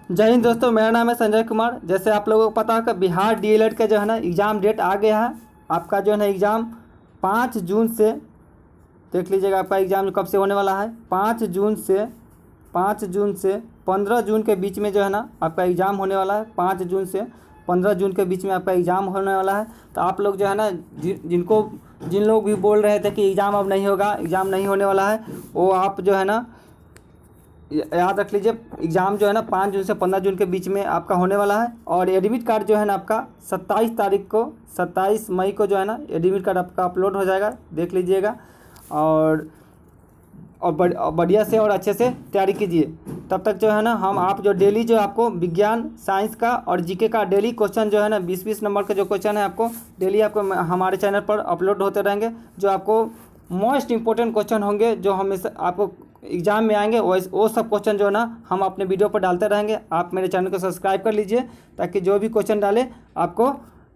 जय हिंद दोस्तों, मेरा नाम है संजय कुमार। जैसे आप लोगों को पता है कि बिहार डीएलएड का जो है ना एग्ज़ाम डेट आ गया है। आपका जो है ना एग्ज़ाम 5 जून से, देख लीजिएगा आपका एग्ज़ाम कब से होने वाला है। 5 जून से 15 जून के बीच में जो है ना आपका एग्ज़ाम होने वाला है। 5 जून से 15 जून के बीच में आपका एग्ज़ाम होने वाला है। तो आप लोग जो है ना जिन लोग भी बोल रहे थे कि एग्ज़ाम अब नहीं होगा, एग्ज़ाम नहीं होने वाला है, वो आप जो है ना याद रख लीजिए। एग्ज़ाम जो है ना 5 जून से 15 जून के बीच में आपका होने वाला है। और एडमिट कार्ड जो है ना आपका 27 मई को जो है ना एडमिट कार्ड आपका अपलोड हो जाएगा, देख लीजिएगा। और बढ़िया से और अच्छे से तैयारी कीजिए। तब तक जो है ना आप जो डेली जो आपको विज्ञान, साइंस का और जीके का डेली क्वेश्चन जो है ना 20-20 नंबर के जो क्वेश्चन है आपको डेली आपको हमारे चैनल पर अपलोड होते रहेंगे। जो आपको मोस्ट इंपॉर्टेंट क्वेश्चन होंगे जो हमेशा आपको एग्ज़ाम में आएंगे, वो सब क्वेश्चन जो है ना हम अपने वीडियो पर डालते रहेंगे। आप मेरे चैनल को सब्सक्राइब कर लीजिए ताकि जो भी क्वेश्चन डाले आपको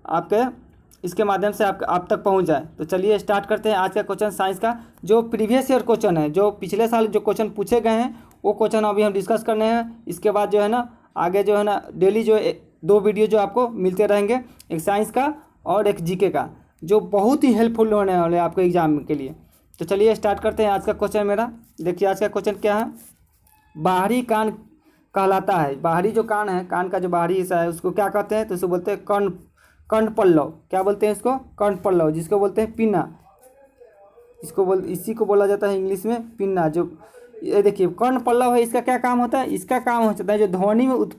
आपके इसके माध्यम से आप तक पहुंच जाए। तो चलिए स्टार्ट करते हैं आज का क्वेश्चन साइंस का। जो प्रीवियस ईयर क्वेश्चन है, जो पिछले साल जो क्वेश्चन पूछे गए हैं वो क्वेश्चन अभी हम डिस्कस करने हैं। इसके बाद जो है ना आगे जो है ना डेली जो 2 वीडियो जो आपको मिलते रहेंगे, एक साइंस का और एक जीके का, जो बहुत ही हेल्पफुल होने वाले हैं आपको एग्जाम के लिए। तो चलिए स्टार्ट करते हैं आज का क्वेश्चन मेरा। देखिए आज का क्वेश्चन क्या है। बाहरी कान कहलाता है, बाहरी जो कान है, कान का जो बाहरी हिस्सा है उसको क्या कहते हैं? तो उसको बोलते हैं कर्ण पल्लव। क्या बोलते हैं इसको? कर्ण पल्लव, जिसको बोलते हैं पिन्ना। इसी को बोला जाता है इंग्लिश में पिन्ना। जो ये देखिए कर्ण पल्लव है, इसका क्या काम होता है? इसका काम हो जाता है जो ध्वनि में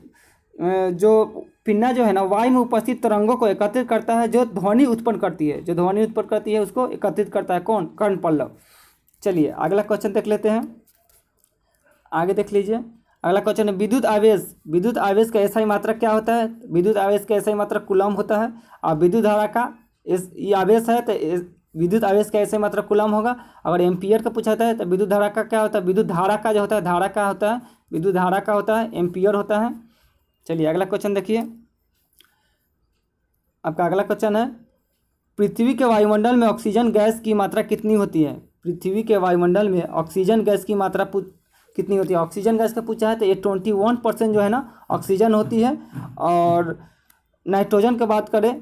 जो पिन्ना जो है ना वायु में उपस्थित तरंगों को एकत्रित करता है, जो ध्वनि उत्पन्न करती है, जो ध्वनि उत्पन्न करती है उसको एकत्रित करता है। कौन? कर्ण पल्लव। चलिए अगला क्वेश्चन देख लेते हैं। आगे देख लीजिए, अगला क्वेश्चन है विद्युत आवेश। विद्युत आवेश का एसआई मात्रक क्या होता है? विद्युत आवेश का एसआई मात्रक कूलम होता है। और विद्युत धारा का ये आवेश है तो विद्युत आवेश का एसआई मात्रक कूलम होगा। अगर एम्पियर का पूछा जाता है तो विद्युत धारा का क्या होता है? विद्युत धारा का जो होता है, धारा का होता है, विद्युत धारा का होता है, एम्पियर होता है। चलिए अगला क्वेश्चन देखिए। आपका अगला क्वेश्चन है पृथ्वी के वायुमंडल में ऑक्सीजन गैस की मात्रा कितनी होती है? पृथ्वी के वायुमंडल में ऑक्सीजन गैस की मात्रा कितनी होती है? ऑक्सीजन गैस का पूछा है तो ये 21% जो है ना ऑक्सीजन होती है। और नाइट्रोजन की बात करें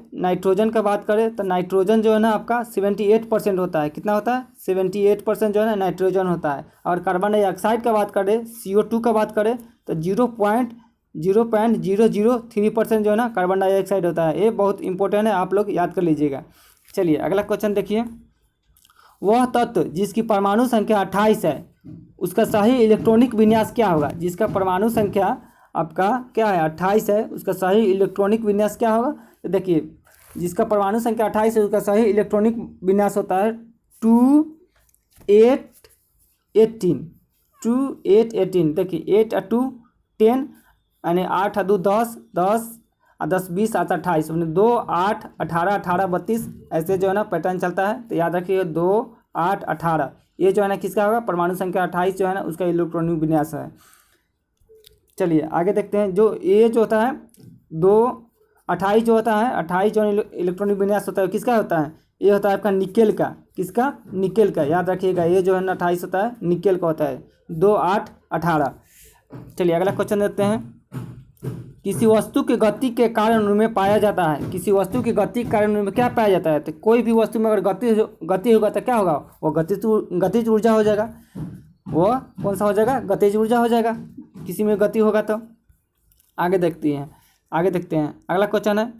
तो नाइट्रोजन जो है ना आपका 78% होता है। कितना होता है? 78% जो है ना नाइट्रोजन होता है। और कार्बन डाइऑक्साइड का बात करें, CO2 का बात करें तो 0.003% जो है ना कार्बन डाइऑक्साइड होता है। ये बहुत इंपॉर्टेंट है, आप लोग याद कर लीजिएगा। चलिए अगला क्वेश्चन देखिए। वह तत्व जिसकी परमाणु संख्या 28 है उसका सही इलेक्ट्रॉनिक विन्यास क्या होगा? जिसका परमाणु संख्या आपका क्या है 28 है, उसका सही इलेक्ट्रॉनिक विन्यास क्या होगा? तो देखिए जिसका परमाणु संख्या 28 है उसका सही इलेक्ट्रॉनिक विन्यास होता है 2818। देखिए 8 और 2 10, यानी 8 और 2 10, 10 और 10 20 और 28, 2 8 18 18 32 ऐसे जो है ना पैटर्न चलता है। तो याद रखिए 2 8 18 ये जो है ना किसका होगा? परमाणु संख्या 28 जो है ना उसका इलेक्ट्रॉनिक विन्यास है। चलिए आगे देखते हैं। जो ये जो होता है 2 28 जो होता है, 28 जो इलेक्ट्रॉनिक विन्यास होता है किसका होता है? ये होता है आपका निकेल का। किसका? निकेल का। याद रखिएगा ये जो है ना 28 होता है निकेल का होता है। 2 8 18। चलिए अगला क्वेश्चन देखते हैं। किसी वस्तु की गति के कारण उनमें पाया जाता है। किसी वस्तु की गति के कारण उनमें क्या पाया जाता है? तो कोई भी वस्तु में अगर गति होगा तो क्या होगा? वो गतिज ऊर्जा हो जाएगा। वो कौन सा हो जाएगा? गतिज ऊर्जा हो जाएगा किसी में गति होगा तो। आगे देखते हैं। अगला क्वेश्चन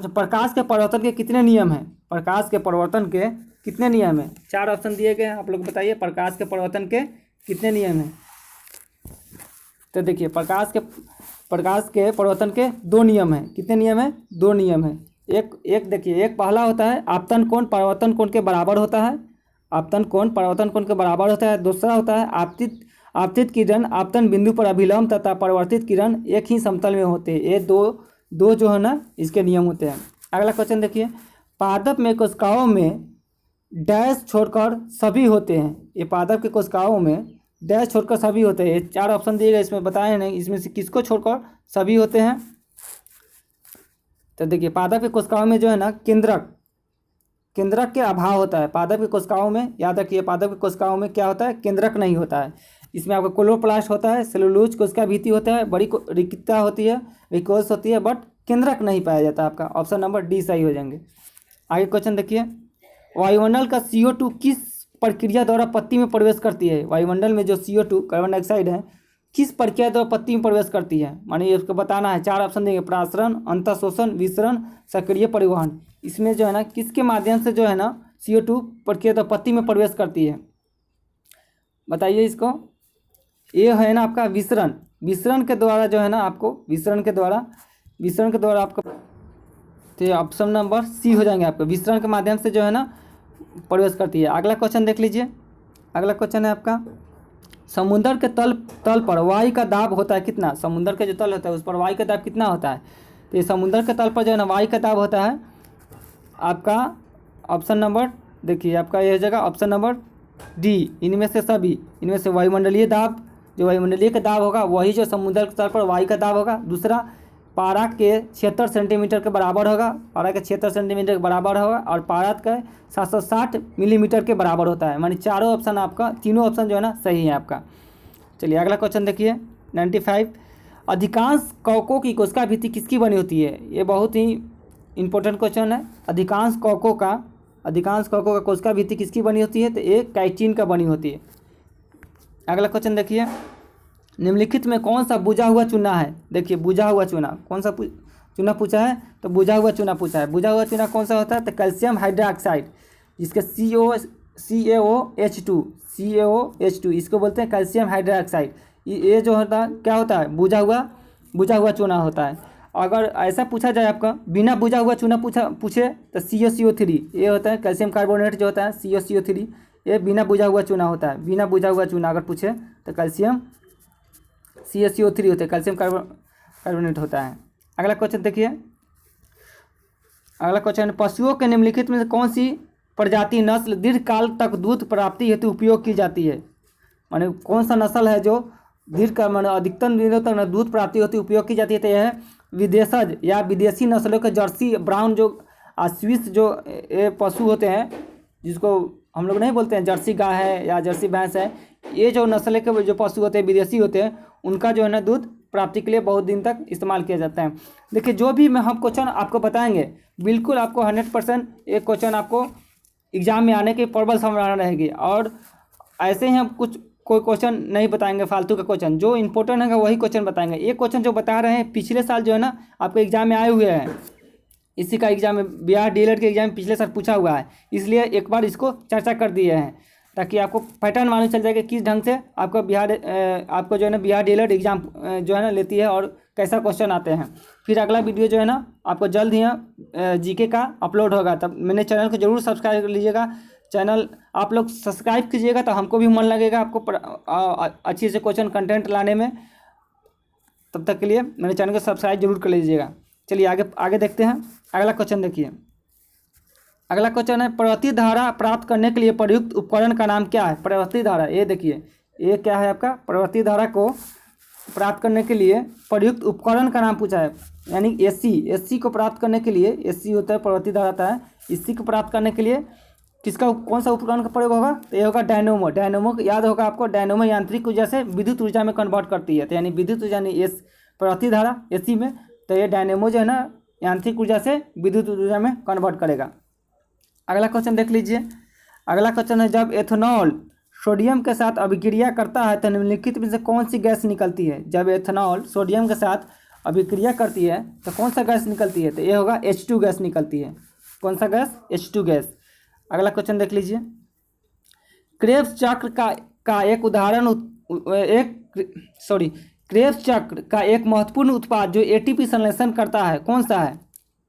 प्रकाश के परिवर्तन के कितने नियम हैं? प्रकाश के परिवर्तन के कितने नियम हैं? 4 ऑप्शन दिए गए हैं, आप लोग बताइए प्रकाश के परिवर्तन के कितने नियम हैं? तो देखिए प्रकाश के परिवर्तन के 2 नियम हैं। कितने नियम हैं? 2 नियम हैं। एक देखिए, एक पहला होता है आपतन कोण परावर्तन कोण के बराबर होता है। आपतन कोण परावर्तन कोण के बराबर होता है। दूसरा होता है आपतित किरण आपतन बिंदु पर अभिलंब तथा परावर्तित किरण एक ही समतल में होते हैं। ये दो जो है ना इसके नियम होते हैं। अगला क्वेश्चन देखिए। पादप में कोशिकाओं में डैश छोड़कर सभी होते हैं। ये पादप के कोशिकाओं में डैश छोड़कर सभी होते हैं। ये 4 ऑप्शन दिए गए, इसमें बताए नहीं इसमें से किसको छोड़कर सभी होते हैं। तो देखिए पादप के कोशिकाओं में जो है ना केंद्रक के अभाव होता है। पादप की कोशिकाओं में याद रखिए, पादप की कोशिकाओं में क्या होता है? केंद्रक नहीं होता है। इसमें आपका क्लोरोप्लास्ट होता है, सेलुलोज कोशिका भित्ति होता है, बड़ी रिक्तता होती है, विकोल्स होती है, बट केंद्रक नहीं पाया जाता आपका। ऑप्शन नंबर डी सही हो जाएंगे। आगे क्वेश्चन देखिए, वायुमंडल का CO2 किस प्रक्रिया द्वारा पत्ती में प्रवेश करती है? वायुमंडल में जो CO2 कार्बन डाइऑक्साइड है किस प्रक्रिया द्वारा पत्ती में प्रवेश करती है? मानिए इसको बताना है, 4 ऑप्शन देंगे, प्रासरण, अंतःशोषण, विसरण, सक्रिय परिवहन। इसमें जो है ना किसके माध्यम से जो है ना CO2 प्रक्रिया द्वारा पत्ती में प्रवेश करती है, बताइए इसको। ये है ना आपका विसरण। विसरण के द्वारा जो है ना आपको विसरण के द्वारा आपको, तो ऑप्शन नंबर सी हो जाएंगे आपको, विसरण के माध्यम से जो है ना प्रवेश करती है। अगला क्वेश्चन देख लीजिए। अगला क्वेश्चन है आपका, समुद्र के तल पर वायु का दाब होता है कितना? समुद्र का जो तल होता है उस पर वायु का दाब कितना होता है? तो ये समुद्र के तल पर जो है ना वायु का दाब होता है आपका, ऑप्शन नंबर देखिए आपका यह जगह ऑप्शन नंबर डी, इनमें से सभी, इनमें से वायुमंडलीय दाब, जो वायुमंडलीय का दाब होगा वही जो समुद्र के तल पर वायु का दाब होगा। दूसरा, पारा के 76 सेंटीमीटर के बराबर होगा, पारा के 76 सेंटीमीटर के बराबर होगा, और पारा का 760 मिलीमीटर के बराबर होता है। मानी चारों ऑप्शन आपका, तीनों ऑप्शन जो है ना सही है आपका। चलिए अगला क्वेश्चन देखिए 95, अधिकांश कवकों की कोशिका भित्ति किसकी बनी होती है? ये बहुत ही इंपॉर्टेंट क्वेश्चन है। अधिकांश कवकों का कोशिका भित्ति किसकी बनी होती है? तो ये काइटिन का बनी होती है। अगला क्वेश्चन देखिए, निम्नलिखित में कौन सा बुझा हुआ चूना है? देखिए बुझा हुआ चूना, कौन सा चूना पूछा है? तो बुझा हुआ चूना पूछा है। बुझा हुआ चूना कौन सा होता है? तो कैल्शियम हाइड्रोक्साइड, जिसके CaOH2 इसको बोलते हैं कैल्शियम हाइड्रोक्साइड। ये जो होता है क्या होता है? बुझा हुआ चूना होता है। अगर ऐसा पूछा जाए आपका बिना बुझा हुआ चूना पूछे तो CaCO3, ये होता है कैल्शियम कार्बोनेट जो होता है CaCO3, ये बिना बुझा हुआ चूना होता है। बिना बुझा हुआ चूना अगर पूछे तो कैल्शियम CaCO3 होता है, कैल्शियम कार्बोनेट होता है। अगला क्वेश्चन देखिए, अगला क्वेश्चन, पशुओं के निम्नलिखित में से कौन सी प्रजाति नस्ल दीर्घकाल तक दूध प्राप्ति हेतु उपयोग की जाती है? माने कौन सा नस्ल है जो दीर्घकाल अधिकतम दिनों तक दूध प्राप्ति हेतु उपयोग की जाती है? तो यह है विदेशज या विदेशी नस्लों के जर्सी ब्राउन जो स्विस जो ये पशु होते हैं, जिसको हम लोग नहीं बोलते हैं जर्सी गाय है या जर्सी भैंस है, ये जो नस्ल के जो पशु होते हैं विदेशी होते हैं, उनका जो है ना दूध प्राप्ति के लिए बहुत दिन तक इस्तेमाल किया जाता है। देखिए जो भी हम क्वेश्चन आपको बताएंगे बिल्कुल आपको 100% एक क्वेश्चन आपको एग्जाम में आने की प्रबल संभावना रहेगी, और ऐसे ही हम कोई क्वेश्चन नहीं बताएंगे फालतू का क्वेश्चन, जो इंपॉर्टेंट है वही क्वेश्चन बताएंगे। ये क्वेश्चन जो बता रहे हैं पिछले साल जो है ना आपके एग्जाम में आए हुए हैं, इसी का एग्जाम में बिहार डीएलएड के एग्जाम में पिछले साल पूछा हुआ है, इसलिए एक बार इसको चर्चा कर दिए हैं ताकि आपको पैटर्न मालूम चल जाए कि किस ढंग से आपको आपको जो है ना बिहार डीएलएड एग्जाम जो है ना लेती है और कैसा क्वेश्चन आते हैं। फिर अगला वीडियो जो है ना आपको जल्द ही जीके का अपलोड होगा, तब मेरे चैनल को जरूर सब्सक्राइब कर लीजिएगा। चैनल आप लोग सब्सक्राइब कीजिएगा तो हमको भी मन लगेगा आपको अच्छी से क्वेश्चन कंटेंट लाने में। तब तक के लिए मेरे चैनल को सब्सक्राइब जरूर कर लीजिएगा। चलिए आगे देखते हैं। अगला क्वेश्चन देखिए, अगला क्वेश्चन है प्रवृत्ति धारा प्राप्त करने के लिए प्रयुक्त उपकरण का नाम क्या है? प्रवृत्ति धारा, ये देखिए ये क्या है आपका, प्रवृत्ति धारा को प्राप्त करने के लिए प्रयुक्त उपकरण का नाम पूछा है, यानी एससी को प्राप्त करने के लिए, एससी होता है प्रवृत्ति धारा होता है, इसी को प्राप्त करने के लिए किसका कौन सा उपकरण का प्रयोग होगा? तो ये होगा डायनोमो। डायनोमो याद होगा आपको, डायनोमो यांत्रिक ऊर्जा से विद्युत ऊर्जा में कन्वर्ट करती है, तो यानी विद्युत ऊर्जा यानी एस प्रवृत्ति धारा एसी में, तो ये डायनोमो जो है ना यांत्रिक ऊर्जा से विद्युत ऊर्जा में कन्वर्ट करेगा। अगला क्वेश्चन देख लीजिए। अगला क्वेश्चन है जब एथेनॉल सोडियम के साथ अभिक्रिया करता है तो निम्नलिखित में से कौन सी गैस निकलती है? जब एथेनॉल सोडियम के साथ अभिक्रिया करती है तो कौन सा गैस निकलती है? तो ये होगा H2 गैस निकलती है। कौन सा गैस? H2 gas. अगला क्वेश्चन देख लीजिए, क्रेब्स चक्र का एक उदाहरण क्रेब्स चक्र का एक महत्वपूर्ण उत्पाद जो एटीपी संश्लेषण करता है कौन सा है?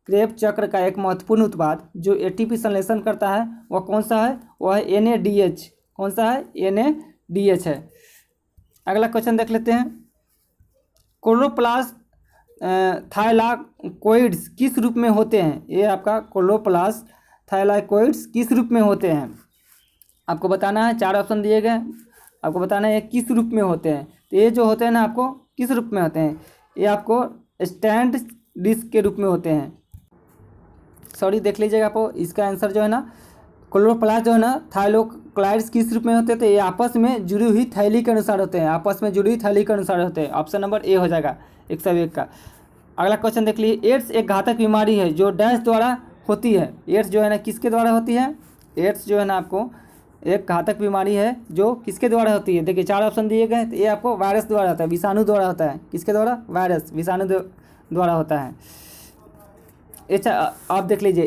क्रेब्स चक्र का एक महत्वपूर्ण उत्पाद जो एटीपी संश्लेषण करता है वह कौन सा है? वह है NADH। कौन सा है? NADH है। अगला क्वेश्चन देख लेते हैं, क्लोरोप्लास्ट थाइलाकोइड्स किस रूप में होते हैं? ये आपका क्लोरोप्लास्ट थाइलाकोइड्स किस रूप में होते हैं आपको बताना है। 4 ऑप्शन दिए गए, आपको बताना है किस रूप में होते हैं। तो ये जो होते हैं ना आपको किस रूप में होते हैं? ये आपको स्टैंड डिस्क के रूप में होते हैं। सॉरी देख लीजिएगा आपको, इसका आंसर जो है ना क्लोरोप्लास्ट जो है ना क्लाइड्स किस रूप में होते हैं? तो ये आपस में जुड़ी हुई थैली के अनुसार होते हैं, आपस में जुड़ी हुई थैली के अनुसार होते हैं। ऑप्शन नंबर ए हो जाएगा 101 का। अगला क्वेश्चन देख लीजिए, एड्स एक घातक बीमारी है जो डैश द्वारा होती है। एड्स जो है ना किसके द्वारा होती है? एड्स जो है ना आपको एक घातक बीमारी है जो किसके द्वारा होती है? देखिए 4 ऑप्शन दिए गए, तो ये आपको वायरस द्वारा होता है, विषाणु द्वारा होता है। किसके द्वारा? वायरस, विषाणु द्वारा होता है। एच आप देख लीजिए,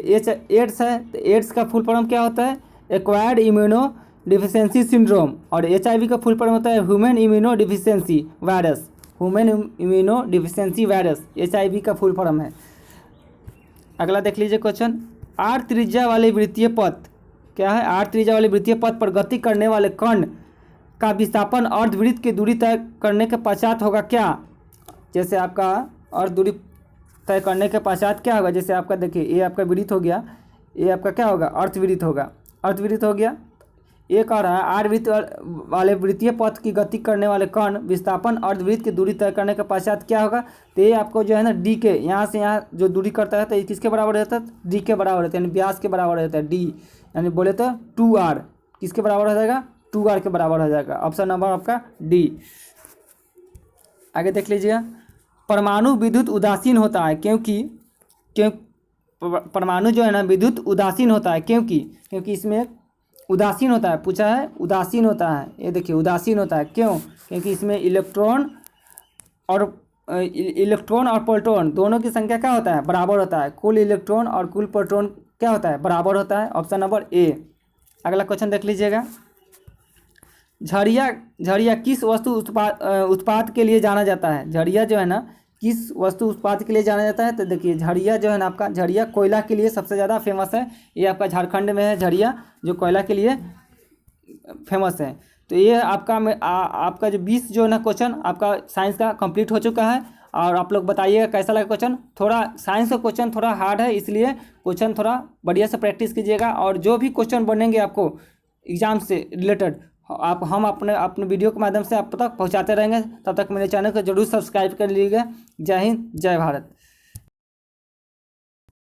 एड्स है, तो एड्स का फुल फॉर्म क्या होता है? Acquired immuno deficiency syndrome. और HIV का फुल फॉर्म होता है human immuno deficiency virus. Human immuno deficiency virus HIV का फुल फॉर्म है। अगला देख लीजिए क्वेश्चन, 8 त्रिज्या वाले वृत्तीय पथ क्या है? 8 त्रिज्या वाले वृत्तीय पथ पर गति करने वाले कण का विस्थापन अर्धवृत्त की दूरी तय करने के पश्चात होगा क्या? जैसे आपका अर्ध दूरी तय करने के पश्चात क्या होगा? जैसे आपका देखिए ये आपका वृत्त हो गया, ये आपका क्या होगा? अर्धवृत्त होगा, अर्धवृत्त हो गया। ये कह रहा है 8 वृत्त वाले वृत्तीय पथ की गति करने वाले कण विस्थापन अर्धवृत्त की दूरी तय करने के पश्चात क्या होगा? तो ये आपको जो है ना डी के यहाँ से यहाँ जो दूरी करता है तो ये किसके बराबर रहता है? डी के बराबर रहता है, यानी व्यास के बराबर रहता है डी, यानी बोले तो 2r किसके बराबर हो जाएगा? 2r के बराबर हो जाएगा। ऑप्शन नंबर आपका डी। आगे देख लीजिएगा, परमाणु विद्युत उदासीन होता है क्यों परमाणु जो है ना विद्युत उदासीन होता है क्योंकि इसमें उदासीन होता है, पूछा है उदासीन होता है। ये देखिए उदासीन होता है क्यों? क्योंकि इसमें इलेक्ट्रॉन और प्रोटॉन दोनों की संख्या क्या होता है? बराबर होता है। कुल इलेक्ट्रॉन और कुल प्रोटॉन क्या होता है? बराबर होता है। Option number A. अगला क्वेश्चन देख लीजिएगा, झरिया किस वस्तु उत्पाद के लिए जाना जाता है? झरिया जो है ना किस वस्तु उत्पाद के लिए जाना जाता है? तो देखिए झरिया जो है ना आपका झरिया कोयला के लिए सबसे ज़्यादा फेमस है। ये आपका झारखंड में है झरिया, जो कोयला के लिए फेमस है। तो ये आपका जो 20 जो है ना क्वेश्चन आपका साइंस का कंप्लीट हो चुका है। और आप लोग बताइएगा कैसा लगा क्वेश्चन। थोड़ा साइंस का क्वेश्चन थोड़ा हार्ड है, इसलिए क्वेश्चन थोड़ा बढ़िया से प्रैक्टिस कीजिएगा। और जो भी क्वेश्चन बनेंगे आपको एग्जाम से रिलेटेड हम अपने वीडियो के माध्यम से आप तक पहुंचाते रहेंगे। तब तक मेरे चैनल को जरूर सब्सक्राइब कर लीजिएगा। जय हिंद, जय भारत।